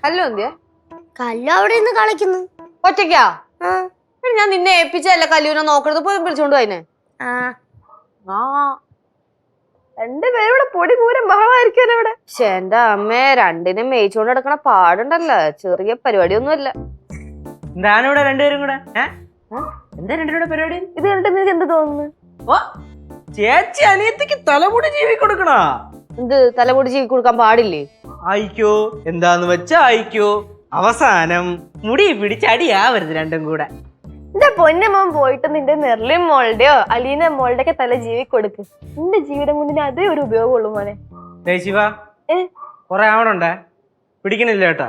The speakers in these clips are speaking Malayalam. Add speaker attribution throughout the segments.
Speaker 1: കല്ലു എന്തിയാ?
Speaker 2: കല്ലു അവിടെ നിന്ന് കളിക്കുന്നു.
Speaker 1: ഒറ്റയ്ക്കാ? ഞാൻ നിന്നെ ഏൽപ്പിച്ചല്ല കല്ലൂനെ നോക്കണത്, പോയി വിളിച്ചോണ്ട് പോയിനെ.
Speaker 2: രണ്ടുപേരും ഇവിടെ പൊടി പൂരം ബഹളമായിരിക്കും ഇവിടെ.
Speaker 1: പക്ഷെ എന്റെ അമ്മേ, രണ്ടിനും മേയിച്ചോണ്ട് നടക്കണ പാടുണ്ടല്ലോ, ചെറിയ പരിപാടിയൊന്നുമല്ല.
Speaker 3: എന്താണ് ഇവിടെ രണ്ടുപേരും കൂടെ? എന്താ രണ്ടുപേരുടെ പരിപാടി?
Speaker 2: ഇത് കണ്ടിട്ട് നിനക്ക് എന്ത് തോന്നുന്നു?
Speaker 3: ഓ, ചേച്ചി അനിയത്തിക്ക് തലമുടി ജീവി കൊടുക്കണ?
Speaker 1: എന്ത് തലമുടി ജീവി കൊടുക്കാൻ പാടില്ലേ?
Speaker 3: ആയിക്കോ, എന്താന്ന് വെച്ചാ ആയിക്കോ. അവസാനം മുടി പിടിച്ചടിയാവരുത് രണ്ടും കൂടെ.
Speaker 2: എന്റെ പൊന്നമ്മ പോയിട്ട് നിന്റെ നെർലിൻ മോളുടെയോ അലീന മോളുടെ ഒക്കെ തല ജീവി കൊടുക്ക്. നിന്റെ ജീവിതം കൊണ്ടിന് അതേ ഒരു ഉപയോഗമുള്ളൂ മോനെ.
Speaker 3: ശിവ, കൊറേ ആവണുണ്ടേ, പിടിക്കണില്ല കേട്ടാ.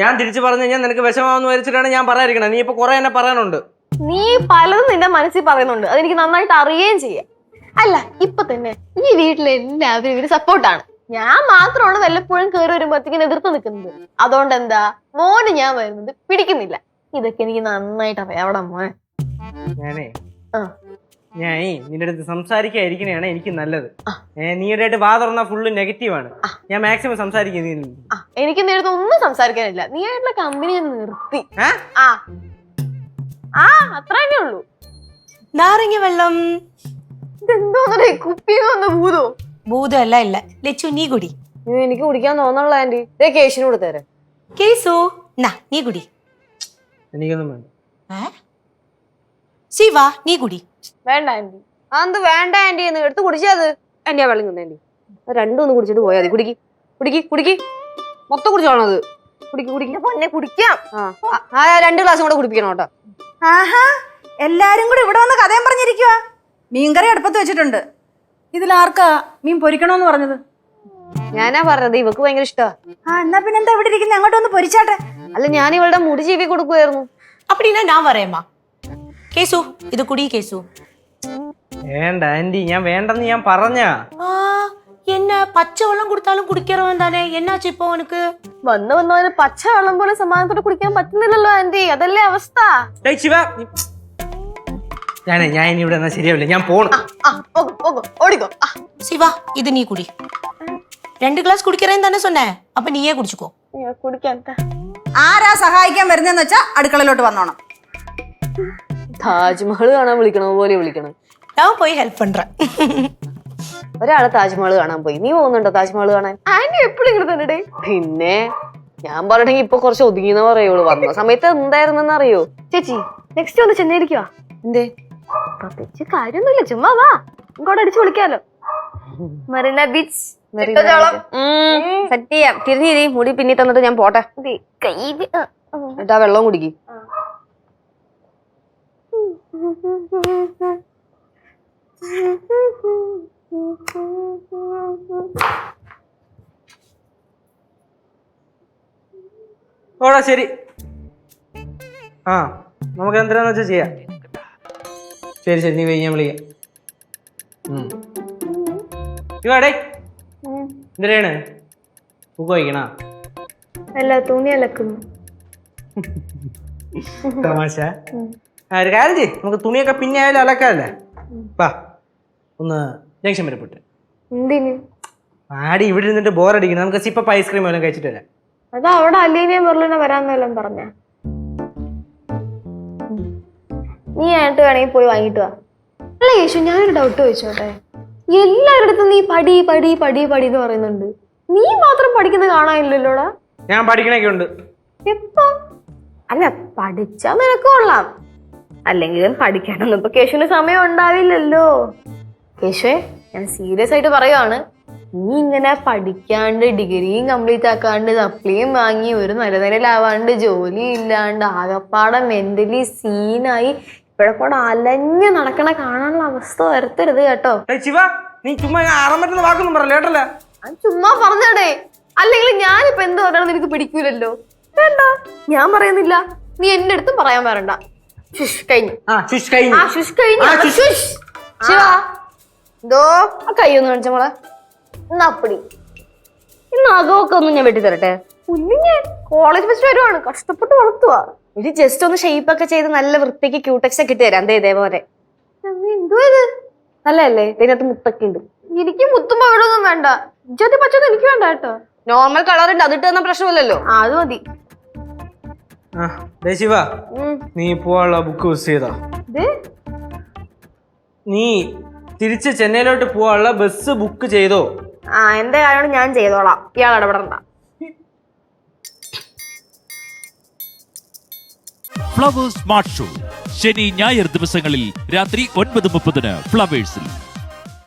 Speaker 3: ഞാൻ തിരിച്ചു പറഞ്ഞു കഴിഞ്ഞാൽ നിനക്ക് വിഷമാവെന്ന് വരച്ചിട്ടാണ് ഞാൻ പറയാതിരിക്കണേ. നീ ഇപ്പൊ കൊറേ എന്നെ പറയാനുണ്ട്.
Speaker 2: നീ പലതും നിന്റെ മനസ്സിൽ പറയുന്നുണ്ട്, അതെനിക്ക് നന്നായിട്ട് അറിയുകയും ചെയ്യാം. അല്ല, ഇപ്പൊ തന്നെ ഈ വീട്ടിലെ എല്ലാവരും ഇവര് സപ്പോർട്ടാണ്. ഞാൻ മാത്രമാണ് വല്ലപ്പോഴും കയറി വരുമ്പോഴത്തേക്കും എതിർത്ത് നിൽക്കുന്നത്. അതുകൊണ്ട് എന്താ മോന് ഞാൻ വരുന്നത് പിടിക്കുന്നില്ല. ഇതൊക്കെ എനിക്ക് നന്നായിട്ട് അറിയാം. അവിടെ മോനെ
Speaker 3: ഞാനേ നിന്റെ അടുത്ത് സംസാരിക്കാതിരിക്കണയാണ് എനിക്ക് നല്ലത്. നീടായിട്ട് വാ തുറന്നാ ഫുള്ള് നെഗറ്റീവാണ്. ഞാൻ മാക്സിമം സംസാരിക്കുന്നു.
Speaker 2: എനിക്ക് നിന്റെ അടുത്ത് ഒന്നും സംസാരിക്കാനില്ല. നീ ആയിട്ടുള്ള കമ്പനി ഞാൻ നിർത്തി. അത്ര തന്നെ ഉള്ളൂ.
Speaker 4: നാരങ്ങ വെള്ളം.
Speaker 2: ഇതെന്തോന്നേ, കുപ്പിന്ന് ഭൂതോ?
Speaker 4: ഭൂതമല്ല, ഇല്ല. ലച്ചു, നീ കുടി.
Speaker 1: എനിക്ക് കുടിക്കാൻ തോന്നണല്ലോ ആന്റി. കേശുന് കൊടുത്തേരെ.
Speaker 4: കേസു, നീ കുടി.
Speaker 3: എനിക്കൊന്നും വേണ്ട.
Speaker 4: ശിവ, നീ കുടി.
Speaker 2: വേണ്ട ആന്റി.
Speaker 1: അതെന്ത് വേണ്ട ആന്റി? എന്ന് എടുത്ത് കുടിച്ചത്. ആന്റി ആ വെള്ളം തന്നെ ആന്റി. രണ്ടും ഒന്ന് കുടിച്ചിട്ട് പോയാൽ മതി. കുടിക്ക് കുടിക്ക് കുടിക്ക്, മൊത്തം കുടിച്ചോണത്. കുടിക്ക് കുടിക്ക്
Speaker 2: പൊന്നെ, കുടിക്കാം.
Speaker 1: 2 ഗ്ലാസും കൂടെ കുടിപ്പിക്കണം കേട്ടോ.
Speaker 5: ആഹാ, എല്ലാരും കൂടി ഇവിടെ വന്ന് കഥയും പറഞ്ഞിരിക്കുക. മീൻകറി അടുപ്പത്ത് വെച്ചിട്ടുണ്ട്. ഇതിലാർക്കാ മീൻ പൊരിക്കണോന്ന് പറഞ്ഞത്?
Speaker 1: ഞാനാ പറഞ്ഞത്, ഇവക്ക് ഭയങ്കര ഇഷ്ടമാ.
Speaker 5: എന്നാ പിന്നെ എന്താ ഇവിടെ ഇരിക്കുന്നത്? അങ്ങോട്ടൊന്ന് പൊരിച്ചാട്ടെ.
Speaker 1: അല്ല, ഞാൻ ഇവളുടെ മുടി ചീവി കൊടുക്കുമായിരുന്നു.
Speaker 4: அப்படின்னா நான் வரேம்மா. കേസു, ഇത് കുടി കേസു.
Speaker 3: വേണ്ട ആന്റി, ഞാൻ വേണ്ടെന്ന് ഞാൻ പറഞ്ഞ.
Speaker 4: என்ன പച്ച വെള്ളം കൊടുത്താലും കുടിക്കാറവൻ തന്നെ. എന്നാച്ചു ഇപ്പൊ അവനക്ക്?
Speaker 2: വന്നവന് പച്ച വെള്ളം പോലെ സമാധാനത്തോടെ കുടിക്കാൻ പറ്റുന്നില്ലല്ലോ ആന്റി. അതല്ലേ അവസ്ഥ.
Speaker 3: ഞാൻ ഇനി ഇവിടെ ശരിയാവില്ല, ഞാൻ പോണം.
Speaker 2: ഓടിക്കോ.
Speaker 4: ശിവ, ഇത് നീ കുടി. 2 ഗ്ലാസ് കുടിക്കറേന്ന് തന്നെ சொன்னே. അപ്പൊ നീയേ കുടിച്ചുക്കോ.
Speaker 2: കുടിക്കാൻ
Speaker 5: ആരാ സഹായിക്കാൻ വരുന്നതെന്ന് വെച്ചാ അടുക്കളയിലോട്ട് വന്നോണം.
Speaker 1: താജ്മഹൽ കാണാൻ വിളിക്കണ പോലെ വിളിക്കണം.
Speaker 4: ഞാൻ പോയി ഹെൽപ്പ് പண்றேன்.
Speaker 1: ഒരാള് താജ്മഹൽ കാണാൻ പോയി. നീ പോകുന്നുണ്ടോ താജ്മഹൽ കാണാൻ?
Speaker 2: ആന്റി എപ്പോഴും ഇങ്ങനെ തന്നെ.
Speaker 1: പിന്നെ ഞാൻ പറഞ്ഞെങ്കിൽ ഇപ്പൊ കുറച്ച് ഒതുങ്ങിയെന്ന് പറയുള്ളൂ. വന്ന സമയത്ത് എന്തായിരുന്നെന്ന് അറിയോ?
Speaker 2: ചേച്ചി, നെക്സ്റ്റ് ഒന്ന് ചെന്നൈയിരിക്കുവാ.
Speaker 1: എന്തേ?
Speaker 2: പ്രത്യേകിച്ച് കാര്യമൊന്നുമില്ല, ചുമ്മാ വാ, ഇങ്ങോട്ട് അടിച്ചു വിളിക്കാലോ. മറീന ബീച്ച്
Speaker 1: സെറ്റ് ചെയ്യാം. തിരിഞ്ഞിരി, മുടി പിന്നി തന്നിട്ട് ഞാൻ പോട്ടെ. എന്നിട്ടാ വെള്ളം കുടിക്ക്.
Speaker 3: ഓടാ, ശരി. നമുക്ക് എന്താന്ന് വെച്ചാ ചെയ്യാം. ശരി ശരി, നീ പോയി, ഞാൻ വിളിക്കാം. ഇവാടേ എന്തിനാണ് ബുക്ക് വായിക്കണ?
Speaker 2: അല്ല, തുണി അലക്കുന്നു.
Speaker 3: തമാശ. ഒരു കാര്യം ചെയ്യ്, നമുക്ക് തുണിയൊക്കെ പിന്നെ ആയാലും അലക്കാല്ലേ. വാ, ഒന്ന് ജംഗ്ഷൻ വരെ പോട്ടെ.
Speaker 2: എന്തിന്?
Speaker 3: ആടി ഇവിടെ ഇരുന്നിട്ട് ബോറടിക്കണം. നമുക്ക് സിപ്പപ്പ് ഐസ്ക്രീം എല്ലാം കഴിച്ചിട്ട് വരാം.
Speaker 2: അതാ അവിടെ അലീനയും ബെർലിനെ വരാന്നെല്ലാം പറഞ്ഞ. നീ ആയിട്ട് വേണമെങ്കിൽ പോയി വാങ്ങിട്ട് വാ. അല്ല യേശു, ഞാനൊരു ഡൗട്ട് ചോദിച്ചോട്ടെ. എല്ലാവരുടെ നീ പടി പടി പടി പടി എന്ന് പറയുന്നുണ്ട്, നീ മാത്രം പഠിക്കുന്നത് കാണാനില്ലല്ലോടാ.
Speaker 3: ഞാൻ പഠിക്കണൊക്കെ ഉണ്ട്.
Speaker 2: എപ്പോ? അല്ല, പഠിച്ചാ നിനക്ക് കൊള്ളാം. അല്ലെങ്കിലും പഠിക്കാനൊന്നും ഇപ്പൊ കേശുവിന് സമയം ഉണ്ടാവില്ലല്ലോ. കേശുവേ, ഞാൻ സീരിയസ് ആയിട്ട് പറയുവാണ്. നീ ഇങ്ങനെ പഠിക്കാണ്ട് ഡിഗ്രിയും കംപ്ലീറ്റ് ആക്കാണ്ട് സപ്ലിയും വാങ്ങി ഒരു നിലനിലാവാണ്ട് ജോലി ഇല്ലാണ്ട് ആകപ്പാടെ മെന്റലി സീനായി ഇവിടെ കൂടെ അലഞ്ഞ് നടക്കണ കാണാനുള്ള അവസ്ഥ വരുത്തരുത് കേട്ടോ.
Speaker 3: നീ ചുമ്മാ ആറാൻ വാക്കൊന്നും പറയല്ലേ കേട്ടല്ലേ.
Speaker 2: ചുമ്മാ പറഞ്ഞോടെ, അല്ലെങ്കിൽ ഞാനിപ്പോ എന്ത് പറഞ്ഞാലും നിനക്ക് പിടിക്കൂലല്ലോ. വേണ്ട, ഞാൻ പറയുന്നില്ല, നീ എന്റെ അടുത്തും പറയാൻ വരണ്ട. കഴിഞ്ഞു.
Speaker 1: ശിവ, എന്തോ ആ കൈയൊന്ന് കാണിച്ച മോളെ.
Speaker 2: അപ്പടി
Speaker 1: ഇന്ന് അകമൊക്കെ ഒന്നും ഞാൻ വെട്ടി തരട്ടെ.
Speaker 2: കുഞ്ഞിഞ്ഞ് കോളേജ് ഫസ്റ്റ് വരുവാണ്, കഷ്ടപ്പെട്ട് വളർത്തുവാ.
Speaker 1: ഇത് ജസ്റ്റ് ഒന്ന് ഷേപ്പ് ഒക്കെ ചെയ്ത് നല്ല വൃത്തിക്ക് ക്യൂടെക്സ് ഒക്കെ ഇട്ട് തരാം. എന്തേ ഇതേപോലെ
Speaker 2: എന്തോ ഇത്
Speaker 1: നല്ലതല്ലേ? ഇതിനകത്ത് മുത്തൊക്കെ ഉണ്ട്.
Speaker 2: എനിക്ക് മുത്തുമ്പോ ഇവിടെ ഒന്നും വേണ്ട. ഇജ്ജാതി പച്ചൊന്നും എനിക്ക് വേണ്ട കേട്ടോ.
Speaker 1: നോർമൽ കളർ ഉണ്ട്, അതിട്ട് തന്ന പ്രശ്നമില്ലല്ലോ.
Speaker 2: ആ അത് മതി.
Speaker 3: ആ ദേ ശിവ,
Speaker 1: ഉം.
Speaker 3: നീ പോവാനുള്ള ബുക്ക് മിസ് ചെയ്താ.
Speaker 1: ഇത്
Speaker 3: നീ തിരിച്ച് ചെന്നൈയിലോട്ട് പോവാനുള്ള ബസ് ബുക്ക് ചെയ്തോ?
Speaker 2: ആ എന്റെ കാര്യമാണ് ഞാൻ ചെയ്തോളാം, ഇയാൾ ഇടപെടണ്ട.
Speaker 6: ഫ്ലവേഴ്സ് സ്മാർട്ട് ഷോ ശനി ഞായർ ദിവസങ്ങളിൽ രാത്രി 9:30 ഫ്ലവേഴ്സിൽ.